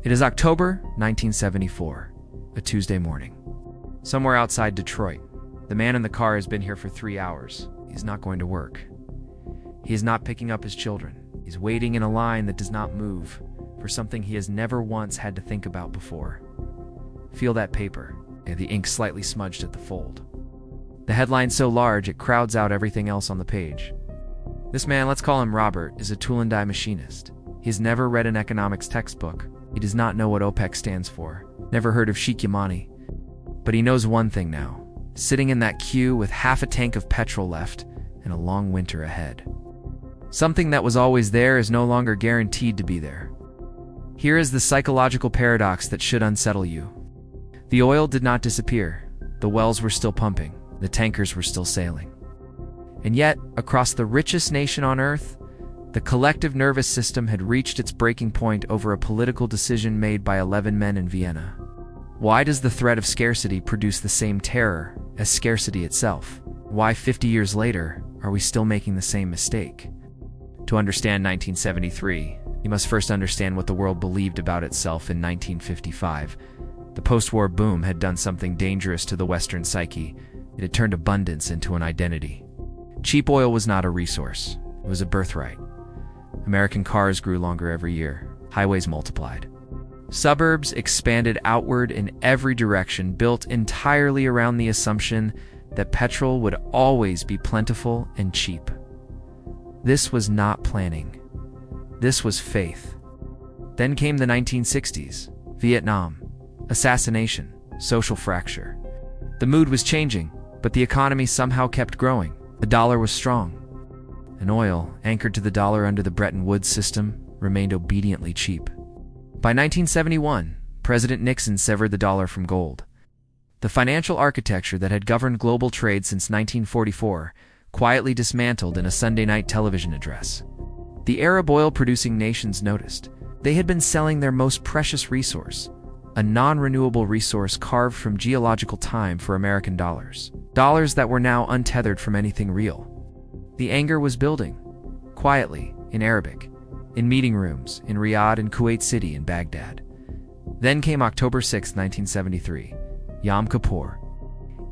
It is October 1974, a Tuesday morning. Somewhere outside Detroit, the man in the car has been here for 3 hours. He's not going to work. He is not picking up his children. He's waiting in a line that does not move for something he has never once had to think about before. Feel that paper, and the ink slightly smudged at the fold. The headline's so large it crowds out everything else on the page. This man, let's call him Robert, is a tool and die machinist. He has never read an economics textbook. He does not know what OPEC stands for. Never heard of Sheikh Yamani. But he knows one thing now. Sitting in that queue with half a tank of petrol left and a long winter ahead. Something that was always there is no longer guaranteed to be there. Here is the psychological paradox that should unsettle you. The oil did not disappear. The wells were still pumping. The tankers were still sailing. And yet, across the richest nation on earth, the collective nervous system had reached its breaking point over a political decision made by 11 men in Vienna. Why does the threat of scarcity produce the same terror as scarcity itself? Why 50 years later are we still making the same mistake? To understand 1973, you must first understand what the world believed about itself in 1955. The post-war boom had done something dangerous to the Western psyche. It had turned abundance into an identity. Cheap oil was not a resource. It was a birthright. American cars grew longer every year. Highways multiplied. Suburbs expanded outward in every direction, built entirely around the assumption that petrol would always be plentiful and cheap. This was not planning. This was faith. Then came the 1960s. Vietnam. Assassination. Social fracture. The mood was changing, but the economy somehow kept growing. The dollar was strong. And oil, anchored to the dollar under the Bretton Woods system, remained obediently cheap. By 1971, President Nixon severed the dollar from gold. The financial architecture that had governed global trade since 1944 quietly dismantled in a Sunday night television address. The Arab oil-producing nations noticed. They had been selling their most precious resource, a non-renewable resource carved from geological time, for American dollars. Dollars that were now untethered from anything real. The anger was building, quietly, in Arabic, in meeting rooms, in Riyadh and Kuwait City and Baghdad. Then came October 6, 1973, Yom Kippur.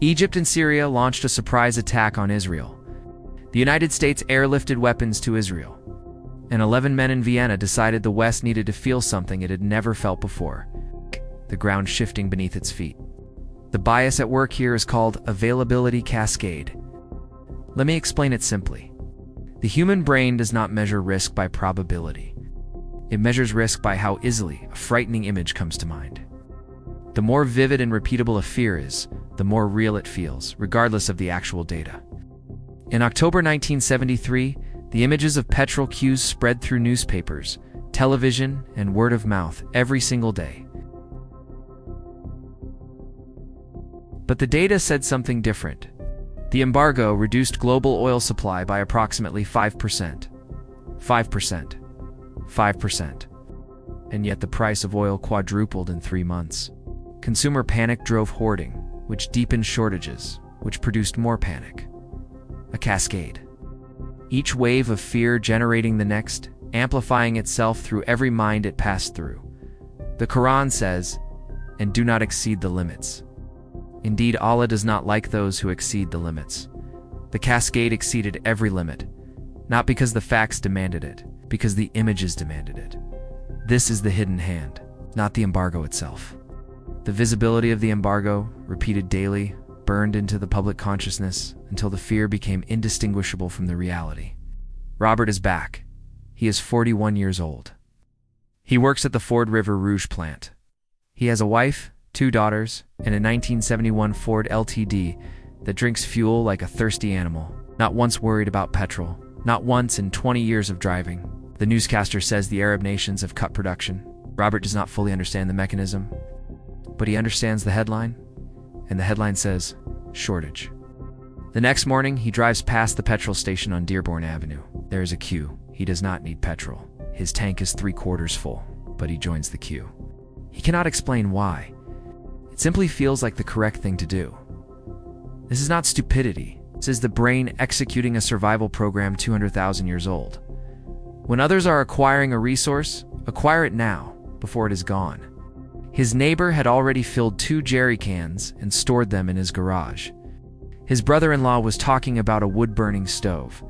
Egypt and Syria launched a surprise attack on Israel. The United States airlifted weapons to Israel. And 11 men in Vienna decided the West needed to feel something it had never felt before. The ground shifting beneath its feet. The bias at work here is called availability cascade. Let me explain it simply. The human brain does not measure risk by probability. It measures risk by how easily a frightening image comes to mind. The more vivid and repeatable a fear is, the more real it feels, regardless of the actual data. In October 1973, the images of petrol queues spread through newspapers, television, and word of mouth every single day. But the data said something different. The embargo reduced global oil supply by approximately 5%. 5%. 5%. And yet the price of oil quadrupled in 3 months. Consumer panic drove hoarding, which deepened shortages, which produced more panic. A cascade. Each wave of fear generating the next, amplifying itself through every mind it passed through. The Quran says, "And do not exceed the limits." Indeed, Allah does not like those who exceed the limits. The cascade exceeded every limit, not because the facts demanded it, because the images demanded it. This is the hidden hand, not the embargo itself. The visibility of the embargo, repeated daily, burned into the public consciousness until the fear became indistinguishable from the reality. Robert is back. He is 41 years old. He works at the Ford River Rouge plant. He has a wife, 2 daughters, and a 1971 Ford LTD that drinks fuel like a thirsty animal, not once worried about petrol, not once in 20 years of driving. The newscaster says the Arab nations have cut production. Robert does not fully understand the mechanism, but he understands the headline, and the headline says, shortage. The next morning, he drives past the petrol station on Dearborn Avenue. There is a queue. He does not need petrol. His tank is 3/4 full, but he joins the queue. He cannot explain why. It simply feels like the correct thing to do. This is not stupidity. This is the brain executing a survival program 200,000 years old. When others are acquiring a resource, acquire it now. before it is gone. His neighbor had already filled 2 jerry cans and stored them in his garage. His brother-in-law was talking about a wood-burning stove.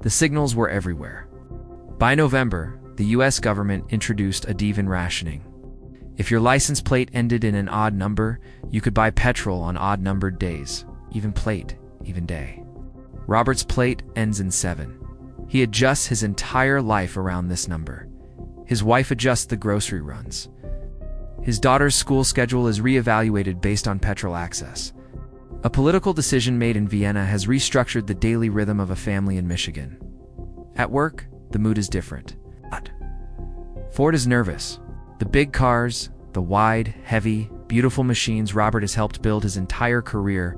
The signals were everywhere. By November, the US government introduced a divan rationing. If your license plate ended in an odd number, you could buy petrol on odd-numbered days. Even plate, even day. Robert's plate ends in 7. He adjusts his entire life around this number. His wife adjusts the grocery runs. His daughter's school schedule is reevaluated based on petrol access. A political decision made in Vienna has restructured the daily rhythm of a family in Michigan. At work, the mood is different. Ford is nervous. The big cars, the wide, heavy, beautiful machines Robert has helped build his entire career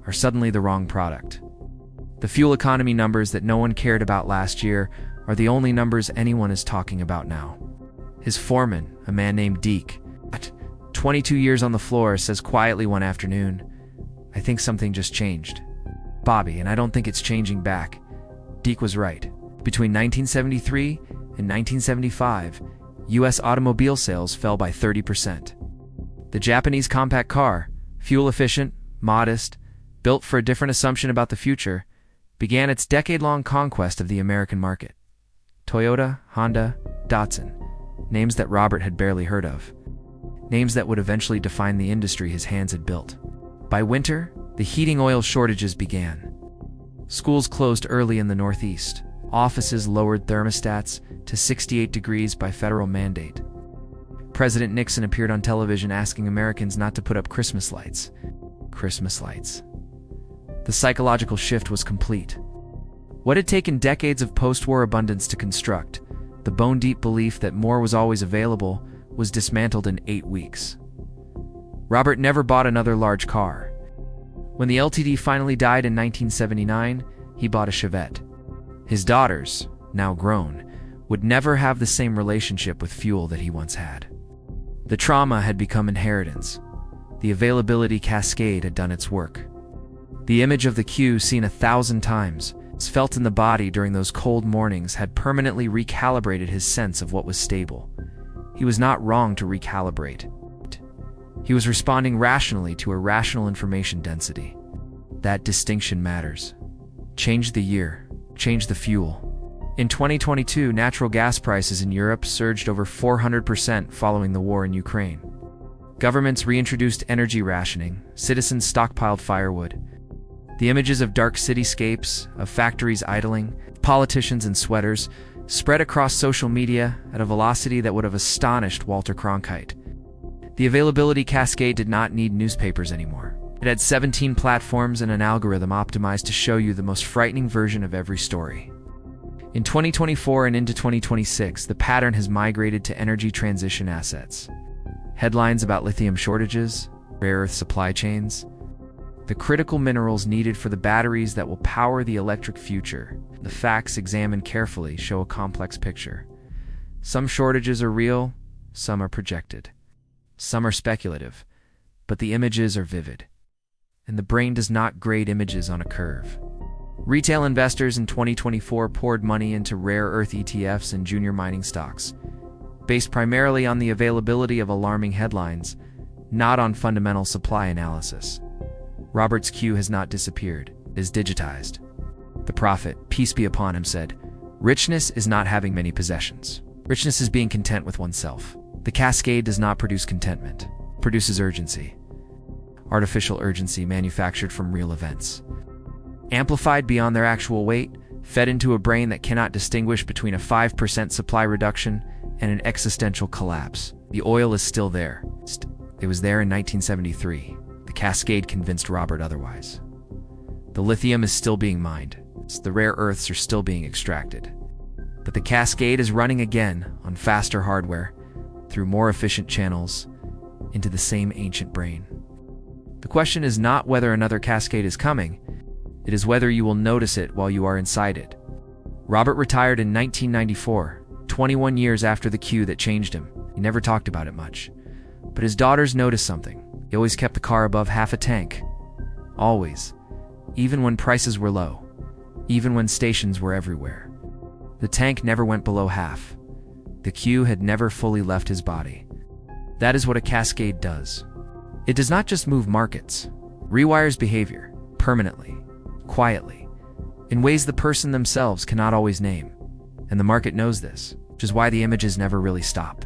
are suddenly the wrong product. The fuel economy numbers that no one cared about last year are the only numbers anyone is talking about now. His foreman, a man named Deke, 22 years on the floor, says quietly one afternoon, "I think something just changed, Bobby, and I don't think it's changing back." Deke was right. Between 1973 and 1975, U.S. automobile sales fell by 30%. The Japanese compact car, fuel-efficient, modest, built for a different assumption about the future, began its decade-long conquest of the American market. Toyota, Honda, Datsun, names that Robert had barely heard of. Names that would eventually define the industry his hands had built. By winter, the heating oil shortages began. Schools closed early in the Northeast. Offices lowered thermostats to 68 degrees by federal mandate. President Nixon appeared on television asking Americans not to put up Christmas lights. Christmas lights. The psychological shift was complete. What had taken decades of post-war abundance to construct, the bone-deep belief that more was always available, was dismantled in 8 weeks. Robert never bought another large car. When the LTD finally died in 1979, he bought a Chevette. His daughters, now grown, would never have the same relationship with fuel that he once had. The trauma had become inheritance. The availability cascade had done its work. The image of the Q seen 1,000 times, felt in the body during those cold mornings, had permanently recalibrated his sense of what was stable. He was not wrong to recalibrate. He was responding rationally to irrational information density. That distinction matters. Change the year. Change the fuel. In 2022, natural gas prices in Europe surged over 400% following the war in Ukraine. Governments reintroduced energy rationing, citizens stockpiled firewood. The images of dark cityscapes, of factories idling, politicians in sweaters, spread across social media at a velocity that would have astonished Walter Cronkite. The availability cascade did not need newspapers anymore. It had 17 platforms and an algorithm optimized to show you the most frightening version of every story. In 2024 and into 2026, the pattern has migrated to energy transition assets. Headlines about lithium shortages, rare earth supply chains, the critical minerals needed for the batteries that will power the electric future. The facts examined carefully show a complex picture. Some shortages are real, some are projected. Some are speculative, but the images are vivid. And the brain does not grade images on a curve. Retail investors in 2024 poured money into rare earth ETFs and junior mining stocks, based primarily on the availability of alarming headlines, not on fundamental supply analysis. Robert's Q has not disappeared, it is digitized. The prophet, peace be upon him, said, "Richness is not having many possessions. Richness is being content with oneself." The cascade does not produce contentment, it produces urgency. Artificial urgency manufactured from real events. Amplified beyond their actual weight, fed into a brain that cannot distinguish between a 5% supply reduction and an existential collapse. The oil is still there. It was there in 1973. The cascade convinced Robert otherwise. The lithium is still being mined. The rare earths are still being extracted. But the cascade is running again on faster hardware, through more efficient channels, into the same ancient brain. The question is not whether another cascade is coming, it is whether you will notice it while you are inside it. Robert retired in 1994, 21 years after the Q that changed him. He never talked about it much. But his daughters noticed something. He always kept the car above half a tank. Always. Even when prices were low. Even when stations were everywhere. The tank never went below half. The Q had never fully left his body. That is what a cascade does. It does not just move markets. Rewires behavior, permanently, quietly, in ways the person themselves cannot always name. And the market knows this, which is why the images never really stop.